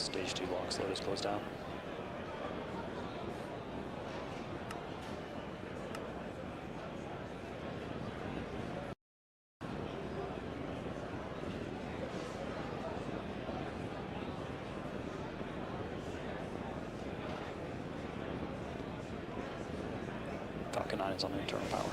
Stage 2 launch load is closed down. Falcon 9 is on internal power.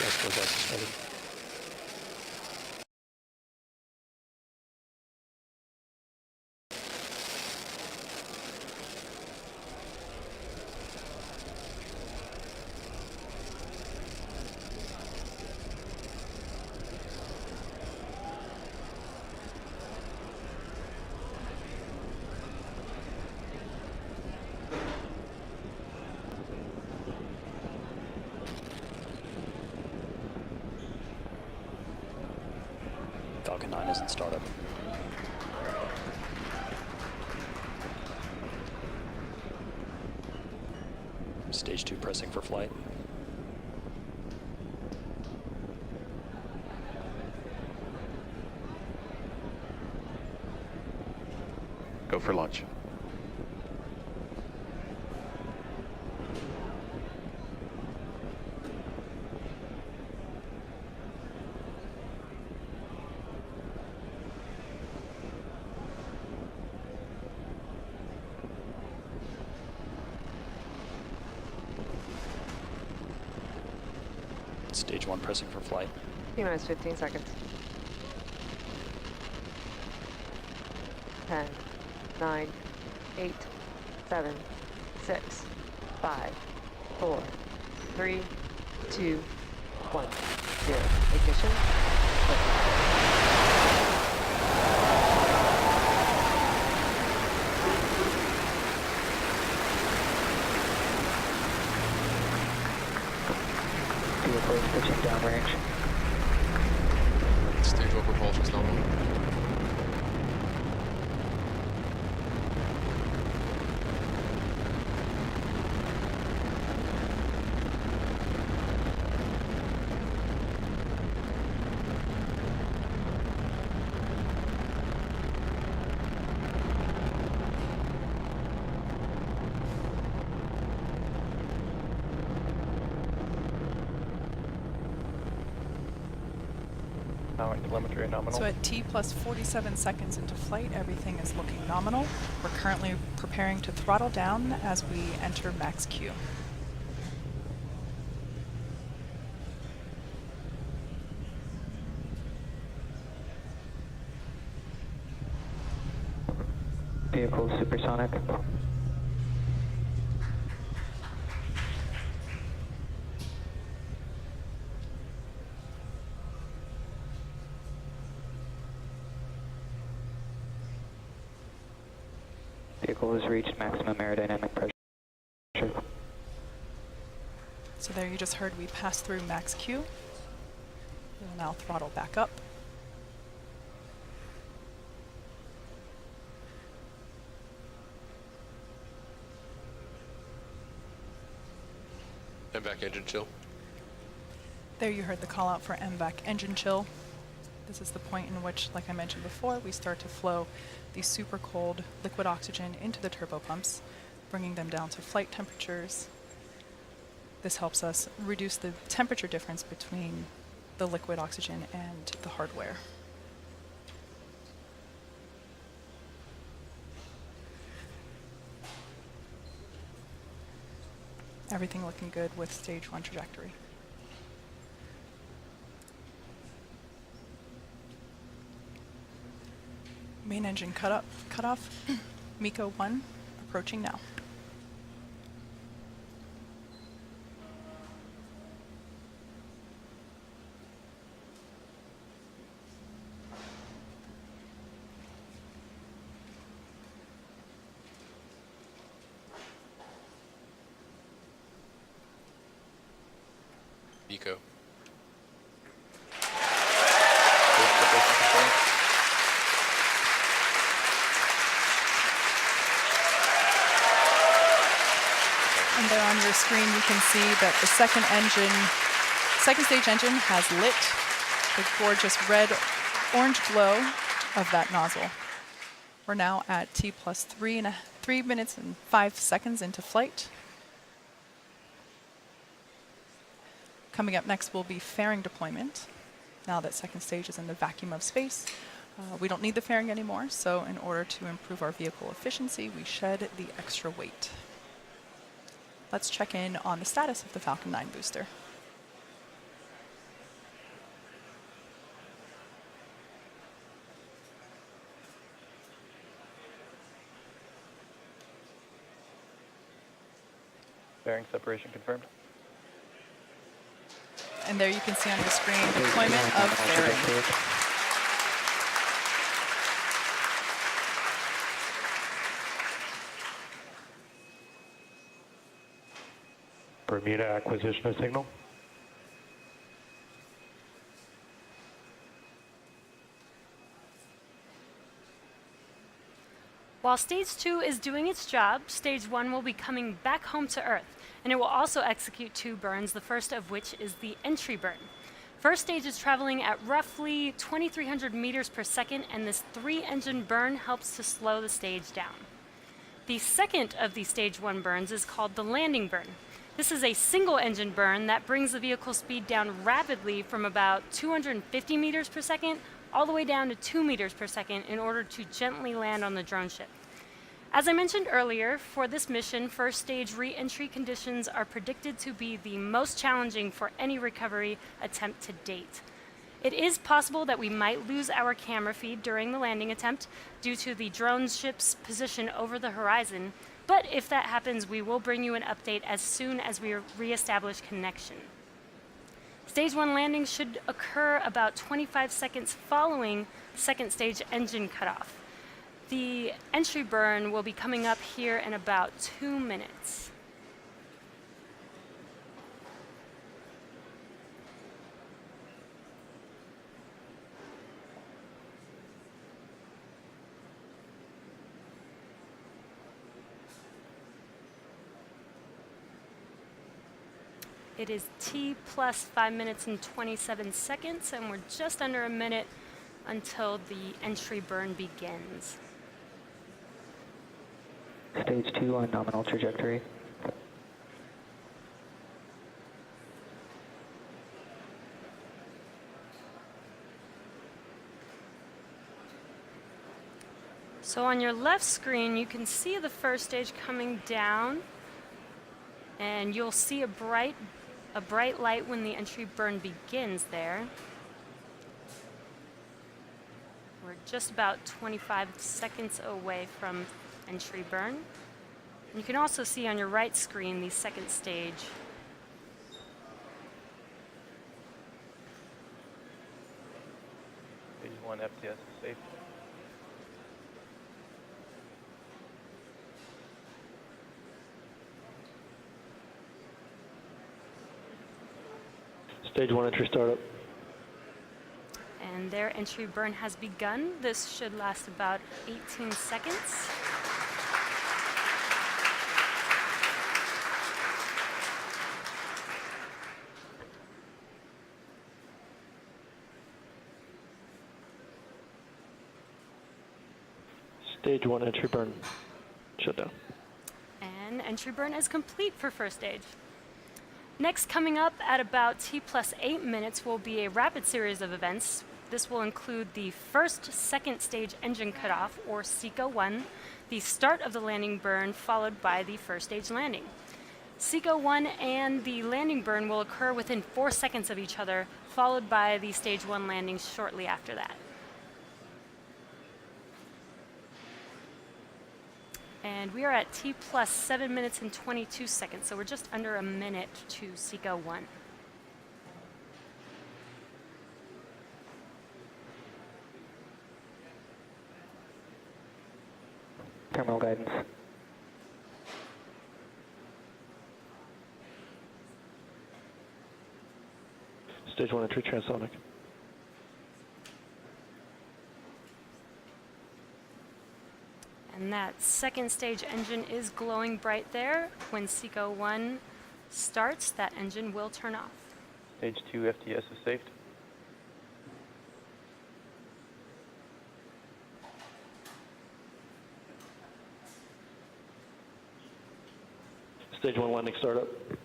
Yes, those are suspended. Falcon 9 is in startup. Stage 2 pressing for flight. Go for launch. Stage 1 pressing for flight. T-minus 15 seconds. 10, 9, 8, 7, 6, 5, 4, 3, 2, 1, 0. Ignition. Vehicle is pitching downrange. Stage 1 propulsion is nominal. Telemetry nominal. So at T plus 47 seconds into flight, everything is looking nominal. We're currently preparing to throttle down as we enter max Q. Vehicle supersonic. Vehicle has reached maximum aerodynamic pressure. So there you just heard we passed through max Q. We'll now throttle back up. MVAC engine chill. There you heard the call out for MVAC engine chill. This is the point in which, like I mentioned before, we start to flow the super cold liquid oxygen into the turbopumps, bringing them down to flight temperatures. This helps us reduce the temperature difference between the liquid oxygen and the hardware. Everything looking good with stage 1 trajectory. Main engine cutoff. MECO 1 approaching now. MECO. And there on your screen, you can see that the second stage engine has lit. The gorgeous red orange glow of that nozzle. We're now at T plus 3 minutes and 5 seconds into flight. Coming up next will be fairing deployment. Now that second stage is in the vacuum of space, we don't need the fairing anymore, so in order to improve our vehicle efficiency, we shed the extra weight. Let's check in on the status of the Falcon 9 booster. Bearing separation confirmed. And there you can see on your screen deployment of fairing. Bermuda acquisition of signal. While Stage 2 is doing its job, Stage 1 will be coming back home to Earth, and it will also execute 2 burns, the first of which is the entry burn. First stage is traveling at roughly 2,300 meters per second, and this 3-engine burn helps to slow the stage down. The second of the Stage 1 burns is called the landing burn. This is a single-engine burn that brings the vehicle speed down rapidly from about 250 meters per second all the way down to 2 meters per second in order to gently land on the drone ship. As I mentioned earlier, for this mission, first stage re-entry conditions are predicted to be the most challenging for any recovery attempt to date. It is possible that we might lose our camera feed during the landing attempt due to the drone ship's position over the horizon, but if that happens, we will bring you an update as soon as we re-establish connection. Stage 1 landing should occur about 25 seconds following second stage engine cutoff. The entry burn will be coming up here in about 2 minutes. It is T plus 5 minutes and 27 seconds, and we're just under a minute until the entry burn begins. Stage 2 on nominal trajectory. So on your left screen, you can see the first stage coming down, and you'll see a bright light when the entry burn begins there. We're just about 25 seconds away from entry burn. And you can also see on your right screen the second stage. Stage 1 FTS is safe. Stage 1 entry startup. And their entry burn has begun. This should last about 18 seconds. Stage 1 entry burn. Shutdown. And entry burn is complete for first stage. Next, coming up at about T plus 8 minutes will be a rapid series of events. This will include the first second stage engine cutoff, or SECO-1, the start of the landing burn, followed by the first stage landing. SECO-1 and the landing burn will occur within 4 seconds of each other, followed by the stage 1 landing shortly after that. And we are at T plus 7 minutes and 22 seconds, so we're just under a minute to SECO-1. Terminal guidance. Stage 1 entry transonic. And that second stage engine is glowing bright there. When SECO-1 starts, that engine will turn off. Stage 2 FTS is safe. Stage 1 landing startup. We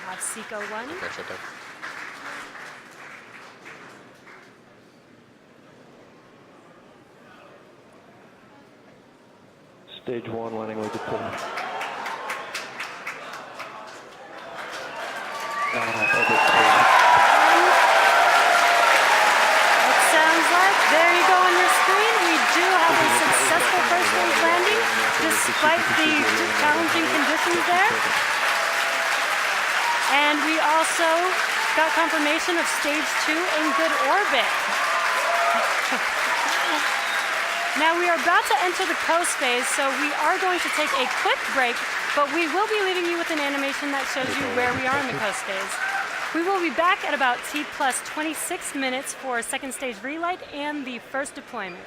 have Seco 1. Okay, shut down. Stage 1 landing with deploy. It sounds like, there you go on your screen, we do have a successful first stage landing, despite the challenging conditions there. And we also got confirmation of stage 2 in good orbit. Now we are about to enter the coast phase, so we are going to take a quick break, but we will be leaving you with an animation that shows you where we are in the coast phase. We will be back at about T plus 26 minutes for second stage relight and the first deployment.